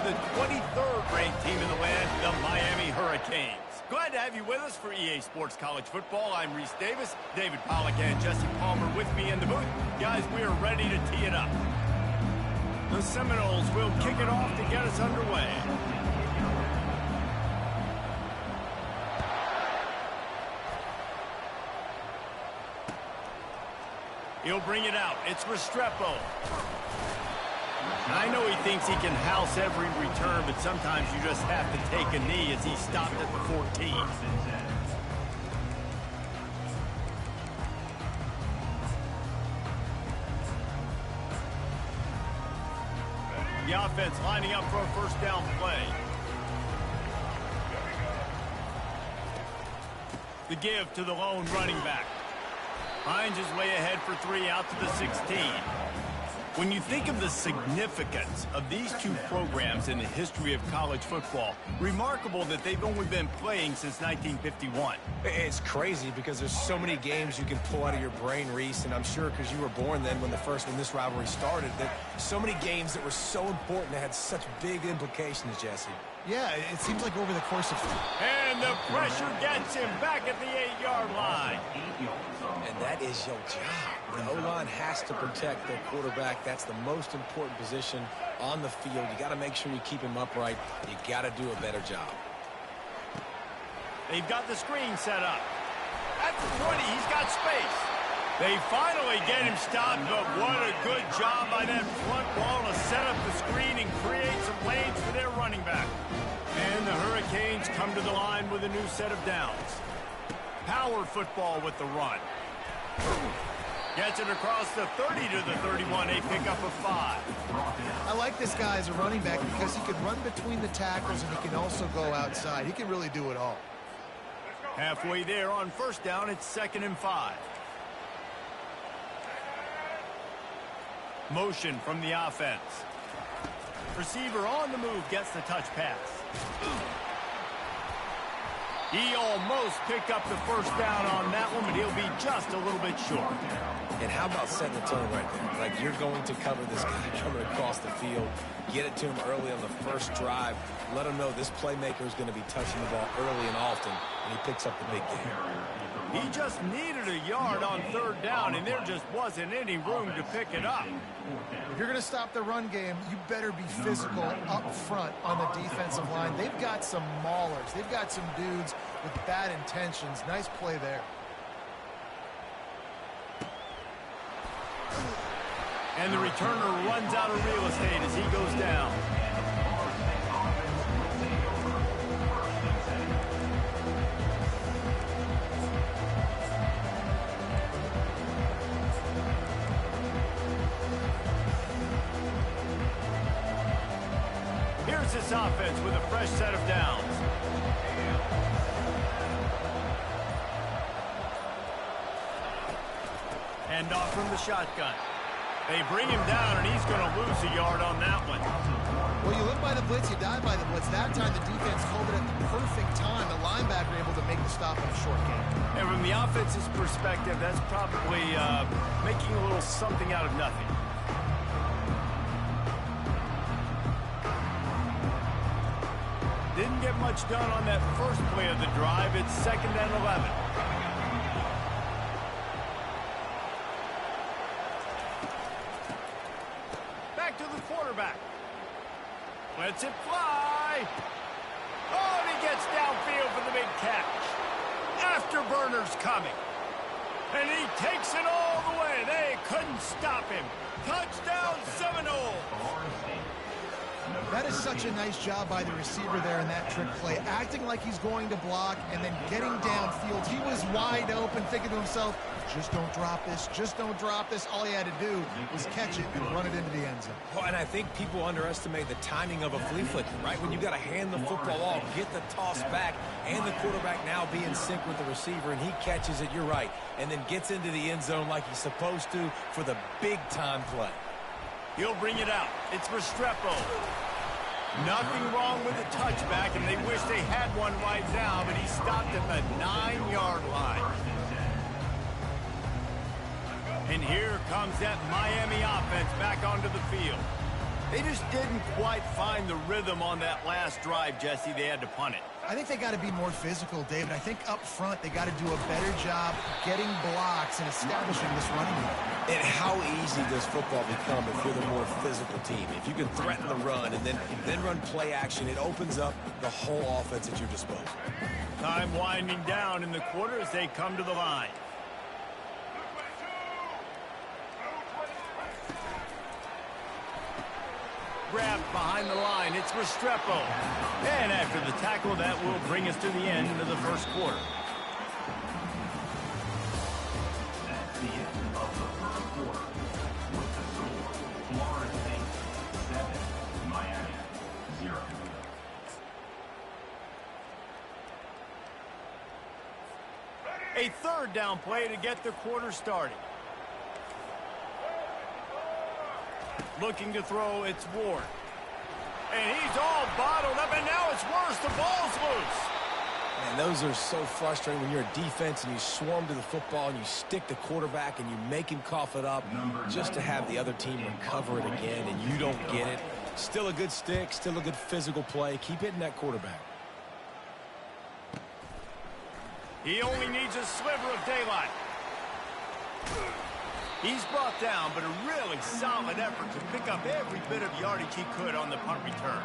the 23rd ranked team in the land, the Miami Hurricanes. Glad to have you with us for EA Sports College Football. I'm Reese Davis, David Pollack and Jesse Palmer with me in the booth. Guys, we are ready to tee it up. The Seminoles will kick it off to get us underway. He'll bring it out. It's Restrepo. I know he thinks he can house every return, but sometimes you just have to take a knee as he stopped at the 14. The offense lining up for a first down play. The give to the lone running back. Finds his way ahead for 3 out to the 16. When you think of the significance of these two programs in the history of college football, remarkable that they've only been playing since 1951. It's crazy because there's so many games you can pull out of your brain, Reese, and I'm sure because you were born then when this rivalry started, that so many games that were so important that had such big implications, Jesse. Yeah, it seems like over the course of... And the pressure gets him back at the 8-yard line. And that is your job. The O-line has to protect their quarterback. That's the most important position on the field. You got to make sure you keep him upright. You got to do a better job. They've got the screen set up. At the 20, he's got space. They finally get him stopped, but what a good job by that front wall to set up the screen and create some lanes for their running back. And the Hurricanes come to the line with a new set of downs. Power football with the run. Gets it across the 30 to the 31. They pick up a 5. I like this guy as a running back because he can run between the tackles and he can also go outside. He can really do it all. Halfway there on first down, it's 2nd and 5. Motion from the offense. Receiver on the move gets the touch pass. He almost picked up the first down on that one, but he'll be just a little bit short. And how about setting the tone right there? Like, you're going to cover this guy coming across the field. Get it to him early on the first drive. Let him know this playmaker is going to be touching the ball early and often, and he picks up the big game. He just needed a yard on 3rd down, and there just wasn't any room to pick it up. If you're going to stop the run game, you better be physical up front on the defensive line. They've got some maulers. They've got some dudes with bad intentions. Nice play there. And the returner runs out of real estate as he goes down. Here's this offense with a fresh set of downs. Hand off from the shotgun. They bring him down, and he's going to lose a yard on that one. Well, you live by the blitz, you die by the blitz. That time, the defense called it at the perfect time. The linebacker able to make the stop in a short game. And from the offense's perspective, that's probably making a little something out of nothing. Didn't get much done on that first play of the drive. It's 2nd and 11. Back to the quarterback. Lets it fly. Oh, and he gets downfield for the big catch. Afterburner's coming. And he takes it all the way. They couldn't stop him. Touchdown, Seminoles. That is such a nice job by the receiver there in that trick play, acting like he's going to block and then getting downfield. He was wide open, thinking to himself, just don't drop this, just don't drop this. All he had to do was catch it and run it into the end zone. Well, and I think people underestimate the timing of a flea flicker, right? When you got to hand the football off, get the toss back, and the quarterback now be in sync with the receiver, and he catches it, you're right, and then gets into the end zone like he's supposed to for the big-time play. He'll bring it out. It's Restrepo. Nothing wrong with the touchback, and they wish they had one right now, but he stopped at the 9-yard line. And here comes that Miami offense back onto the field. They just didn't quite find the rhythm on that last drive, Jesse. They had to punt it. I think they got to be more physical, David. I think up front they got to do a better job getting blocks and establishing this running game. And how easy does football become if you're the more physical team? If you can threaten the run and then run play action, it opens up the whole offense at your disposal. Time winding down in the quarter as they come to the line. Grabbed behind the line. It's Restrepo. And after the tackle, that will bring us to the end of the first quarter. That's the end of the first quarter. With the score, Florida State 7, Miami 0. A third down play to get the quarter started. Looking to throw, it's Ward. And he's all bottled up, and now it's worse. The ball's loose. Man, those are so frustrating when you're a defense and you swarm to the football and you stick the quarterback and you make him cough it up just to have the other team recover it again and you don't get it. Still a good stick, still a good physical play. Keep hitting that quarterback. He only needs a sliver of daylight. He's brought down, but a really solid effort to pick up every bit of yardage he could on the punt return.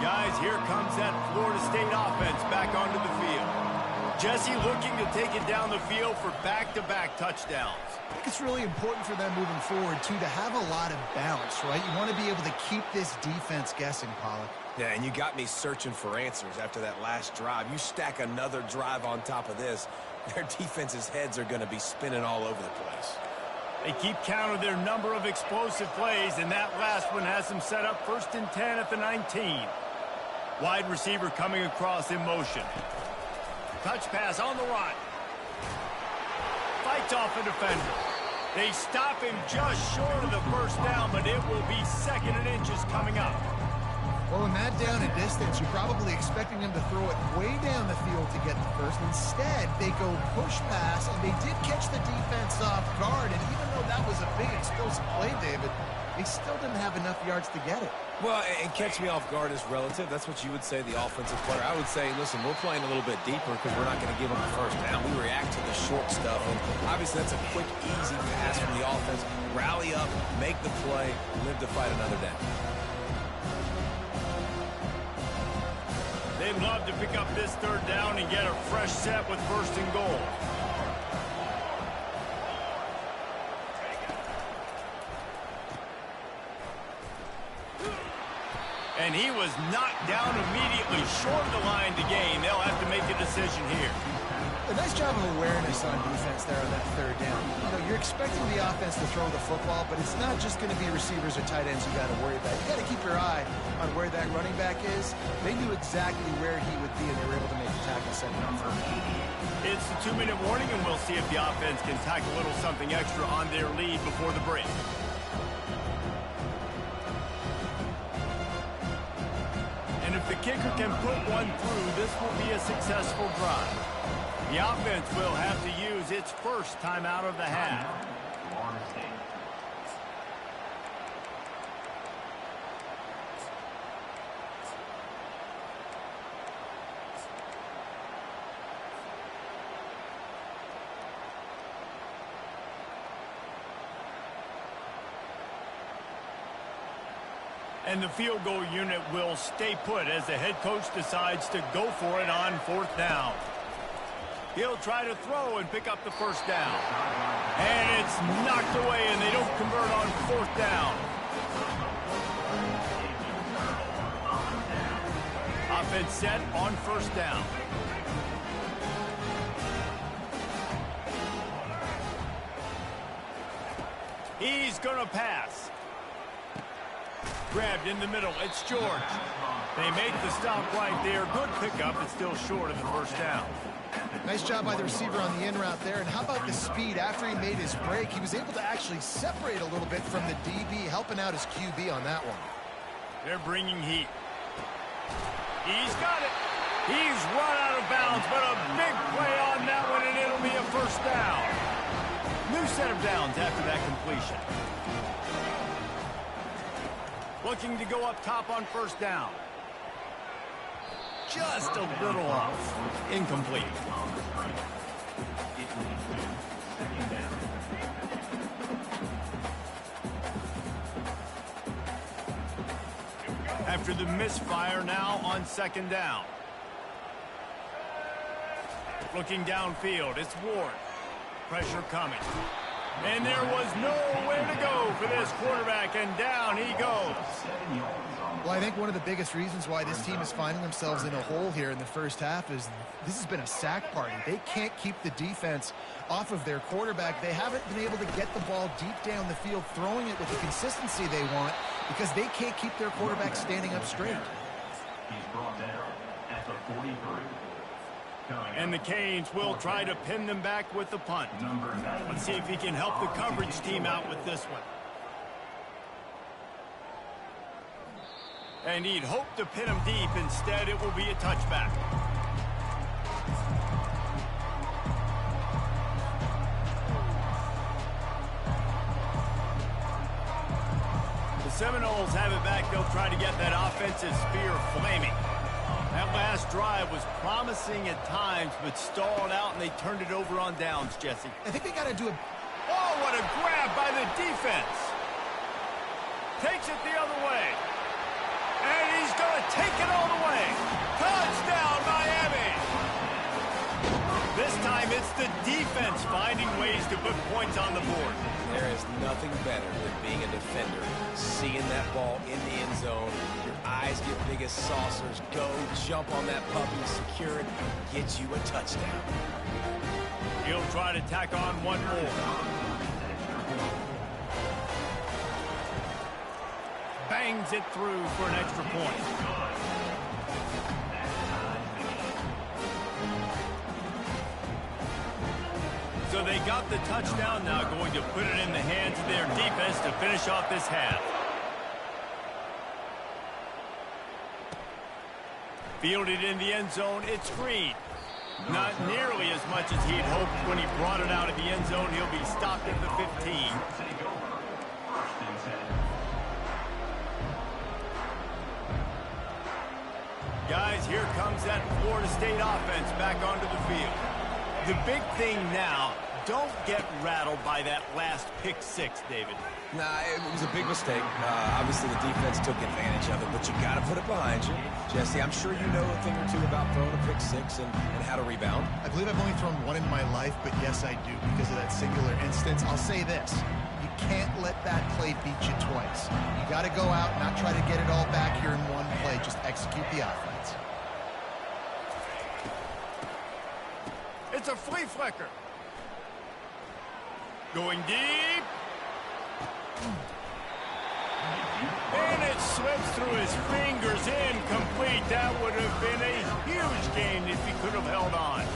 Guys, here comes that Florida State offense back onto the field. Jesse looking to take it down the field for back-to-back touchdowns. I think it's really important for them moving forward, too, to have a lot of balance, right? You want to be able to keep this defense guessing, Pollack. Yeah, and you got me searching for answers after that last drive. You stack another drive on top of this, their defense's heads are going to be spinning all over the place. They keep count of their number of explosive plays, and that last one has them set up 1st and 10 at the 19. Wide receiver coming across in motion. Touch pass on the run. Fights off a defender. They stop him just short of the first down, but it will be 2nd and inches coming up. Well, in that down and distance, you're probably expecting them to throw it way down the field to get the first. Instead, they go push pass, and they did catch the defense off guard. And even though that was a big explosive play, David, they still didn't have enough yards to get it. Well, and catch me off guard is relative. That's what you would say, the offensive player. I would say, listen, we're playing a little bit deeper because we're not going to give them the first down. We react to the short stuff, and obviously that's a quick, easy pass from the offense. Rally up, make the play, live to fight another down. They'd love to pick up this 3rd down and get a fresh set with 1st and goal. And he was knocked down immediately short of the line to gain. They'll have to make a decision here. A nice job of awareness on defense there on that 3rd down. You know, you're expecting the offense to throw the football, but it's not just going to be receivers or tight ends you got to worry about. You got to keep your eye on where that running back is. They knew exactly where he would be, and they were able to make the tackle setting up for him. It's the 2-minute warning, and we'll see if the offense can tack a little something extra on their lead before the break. And if the kicker can put one through, this will be a successful drive. The offense will have to use its first timeout of the half. Florida State. And the field goal unit will stay put as the head coach decides to go for it on 4th down. He'll try to throw and pick up the 1st down. And it's knocked away, and they don't convert on 4th down. Offense set on 1st down. He's going to pass. Grabbed in the middle. It's George. They make the stop right there. Good pickup. It's still short of the 1st down. Nice job by the receiver on the in route there. And how about the speed? After he made his break, he was able to actually separate a little bit from the DB, helping out his QB on that one. They're bringing heat. He's got it. He's run out of bounds, but a big play on that one, and it'll be a first down. New set of downs after that completion. Looking to go up top on first down. Just a little off. Incomplete. After the misfire, now on second down. Looking downfield, it's Ward. Pressure coming. And there was nowhere to go for this quarterback, and down he goes. Well, I think one of the biggest reasons why this team is finding themselves in a hole here in the first half is this has been a sack party. They can't keep the defense off of their quarterback. They haven't been able to get the ball deep down the field, throwing it with the consistency they want, because they can't keep their quarterback standing up straight. He's brought down at the 43. And the Canes will try to pin them back with the punt. Let's see if he can help the coverage team out with this one. And he'd hoped to pin him deep. Instead, it will be a touchback. The Seminoles have it back. They'll try to get that offensive spear flaming. That last drive was promising at times, but stalled out, and they turned it over on downs, Jesse. I think they got to do a... Oh, what a grab by the defense. Takes it the other way. And he's going to take it all the way. Touchdown, Miami. This time it's the defense finding ways to put points on the board. There is nothing better than being a defender, seeing that ball in the end zone. Your eyes get big as saucers. Go, jump on that puppy, secure it, get you a touchdown. He'll try to tack on one more. Bangs it through for an extra point. So they got the touchdown, now going to put it in the hands of their defense to finish off this half. Fielded in the end zone, it's Green. Not nearly as much as he'd hoped when he brought it out of the end zone. He'll be stopped at the 15. Guys, here comes that Florida State offense back onto the field. The big thing now, don't get rattled by that last pick six, David. Nah, it was a big mistake. Obviously, the defense took advantage of it, but you got to put it behind you. Jesse, I'm sure you know a thing or two about throwing a pick six and how to rebound. I believe I've only thrown one in my life, but yes, I do, because of that singular instance. I'll say this. You can't let that play beat you twice. You got to go out, not try to get it all back here in one play. Just execute the offense. It's a flea flicker. Going deep. And it slips through his fingers, incomplete. That would have been a huge gain if he could have held on.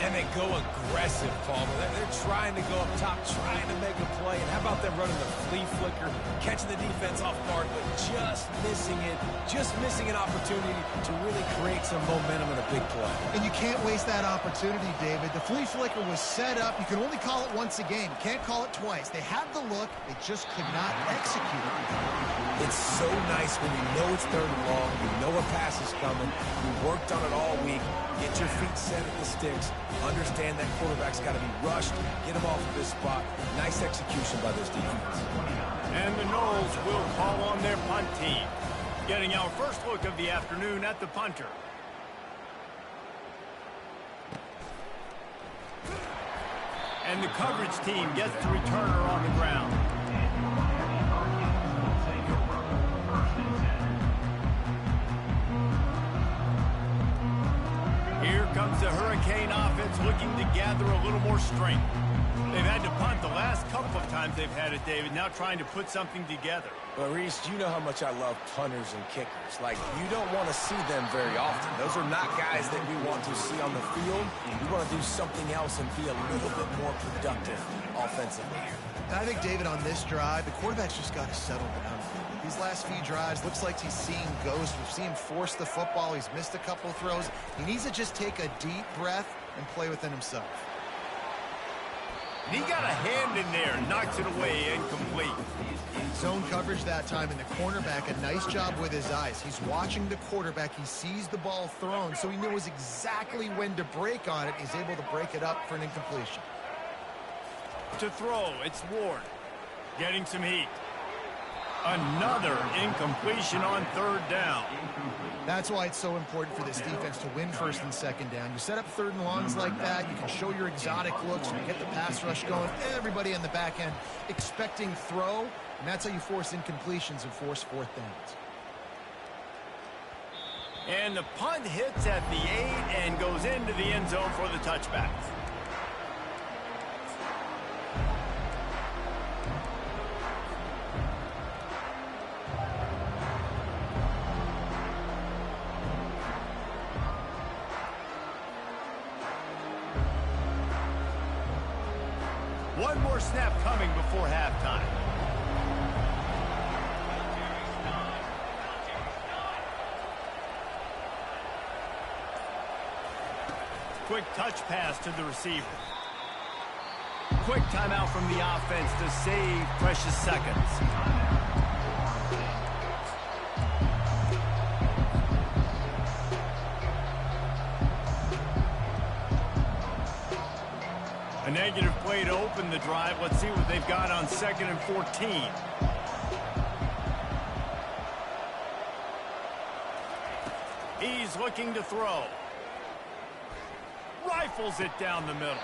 And they go aggressive, Palmer. They're trying to go up top, trying to make a play. And how about them running the flea flicker, catching the defense off guard, but just missing it, just missing an opportunity to really create some momentum in a big play. And you can't waste that opportunity, David. The flea flicker was set up. You can only call it once a game. You can't call it twice. They had the look. They just could not execute it. It's so nice when you know it's third and long, you know a pass is coming, you worked on it all week, get your feet set at the sticks, understand that quarterback's got to be rushed, get him off of this spot. Nice execution by this defense. And the Noles will call on their punt team. Getting our first look of the afternoon at the punter. And the coverage team gets the returner on the ground. Here comes the Hurricane offense looking to gather a little more strength. They've had to punt the last couple of times they've had it, David, now trying to put something together. Well, Reese, you know how much I love punters and kickers. Like, you don't want to see them very often. Those are not guys that we want to see on the field. We want to do something else and be a little bit more productive offensively. And I think, David, on this drive, the quarterback's just got to settle down. These last few drives, looks like he's seeing ghosts. We've seen him force the football. He's missed a couple of throws. He needs to just take a deep breath and play within himself. And he got a hand in there, knocks it away, incomplete. Zone coverage that time, and the cornerback, a nice job with his eyes. He's watching the quarterback. He sees the ball thrown, so he knows exactly when to break on it. He's able to break it up for an incompletion. To throw, it's Ward. Getting some heat. Another incompletion on third down. That's why it's so important for this defense to win first and second down. You set up third and longs like that, you can show your exotic looks, you get the pass rush going, everybody on the back end expecting throw, and that's how you force incompletions and force fourth downs. And the punt hits at the 8 and goes into the end zone for the touchback. One more snap coming before halftime. Quick touch pass to the receiver. Quick timeout from the offense to save precious seconds. A negative play to open the drive. Let's see what they've got on 2nd and 14. He's looking to throw. Rifles it down the middle.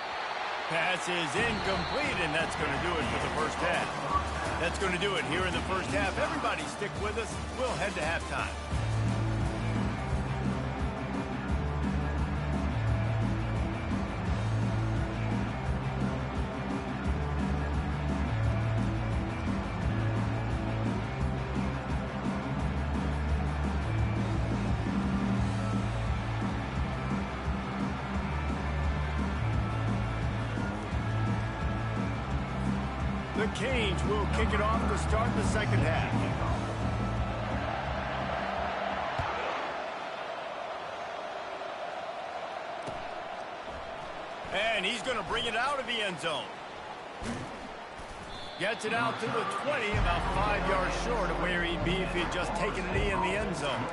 Pass is incomplete, and that's going to do it for the first half. That's going to do it here in the first half. Everybody stick with us. We'll head to halftime. The Canes will kick it off to start the second half. And he's going to bring it out of the end zone. Gets it out to the 20, about 5 yards short of where he'd be if he'd just taken a knee in the end zone.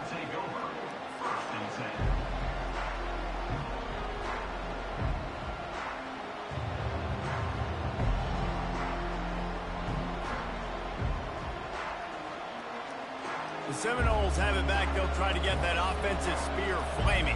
The Seminoles have it back. They'll try to get that offensive spear flaming.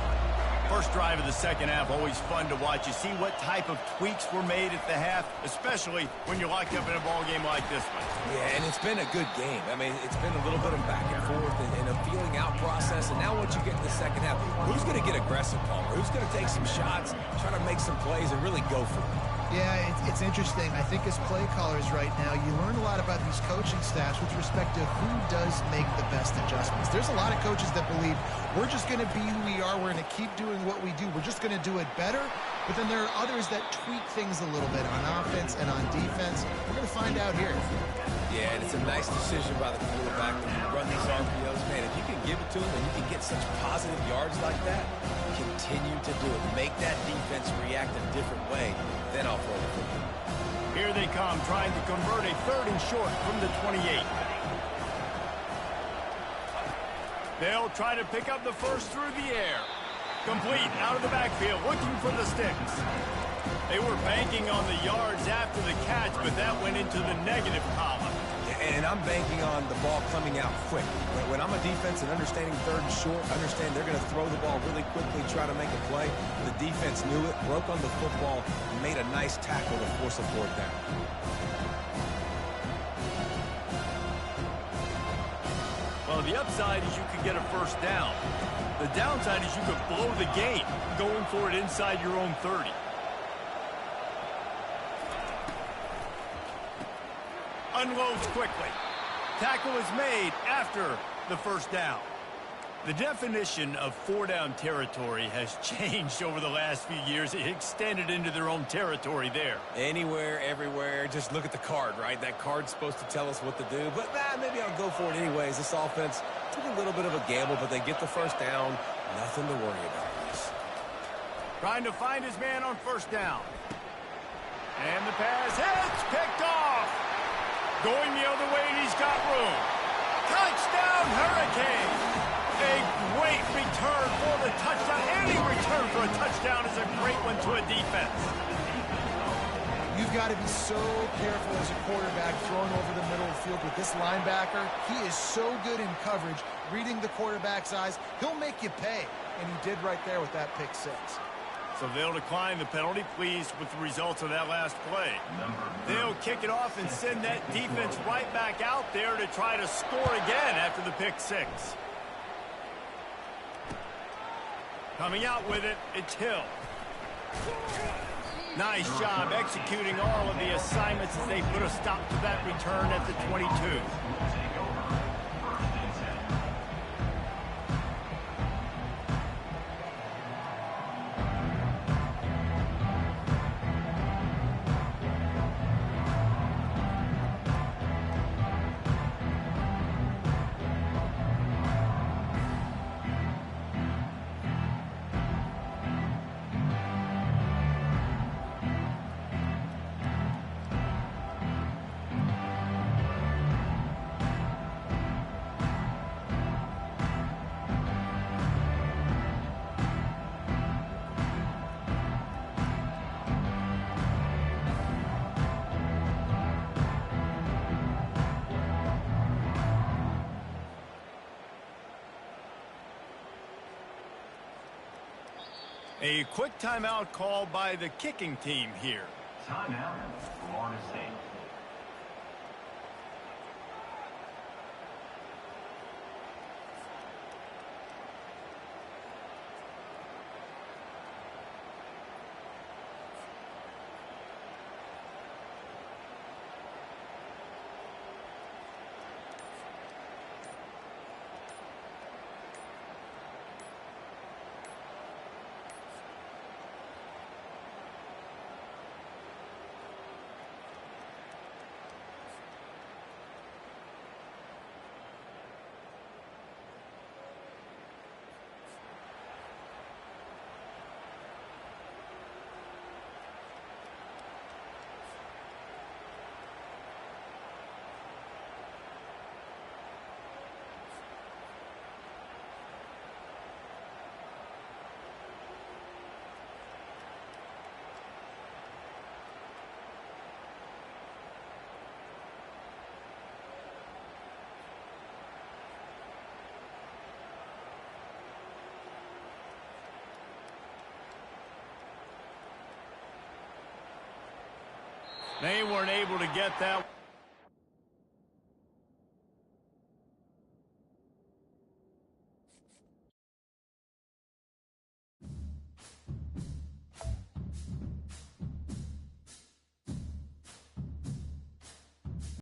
First drive of the second half, always fun to watch. You see what type of tweaks were made at the half, especially when you're locked up in a ball game like this one. Yeah, and it's been a good game. I mean, it's been a little bit of back and forth and a feeling out process. And now once you get to the second half, who's going to get aggressive, Palmer? Who's going to take some shots, try to make some plays, and really go for it? Yeah, it's interesting. I think as play callers right now, you learn a lot about these coaching staffs with respect to who does make the best adjustments. There's a lot of coaches that believe we're just going to be who we are. We're going to keep doing what we do. We're just going to do it better. But then there are others that tweak things a little bit on offense and on defense. We're going to find out here. Yeah, and it's a nice decision by the quarterback to run these RPOs. Man, if you can give it to him and you can get such positive yards like that, continue to do it. Make that defense react a different way. Then I'll throw the football. Here they come, trying to convert a 3rd and short from the 28. They'll try to pick up the first through the air. Complete, out of the backfield, looking for the sticks. They were banking on the yards after the catch, but that went into the negative column. And I'm banking on the ball coming out quick. When I'm a defense and understanding 3rd and short, understand they're going to throw the ball really quickly, try to make a play. The defense knew it, broke on the football, and made a nice tackle to force a 4th down. Well, the upside is you could get a first down. The downside is you could blow the game going for it inside your own 30. Unloads quickly. Tackle is made after the first down. The definition of four-down territory has changed over the last few years. It extended into their own territory there. Anywhere, everywhere. Just look at the card, right? That card's supposed to tell us what to do. But maybe I'll go for it anyways. This offense took a little bit of a gamble, but they get the first down. Nothing to worry about. Trying to find his man on first down. And the pass hits, picked off. Going the other way, and he's got room. Touchdown, Hurricane. A great return for the touchdown. Any return for a touchdown is a great one to a defense. You've got to be so careful as a quarterback throwing over the middle of the field with this linebacker. He is so good in coverage, reading the quarterback's eyes. He'll make you pay, and he did right there with that pick six. So they'll decline the penalty, pleased with the results of that last play. They'll kick it off and send that defense right back out there to try to score again after the pick six. Coming out with it, it's Hill. Nice job executing all of the assignments as they put a stop to that return at the 22. A quick timeout called by the kicking team here. Timeout, Florida State. They weren't able to get that.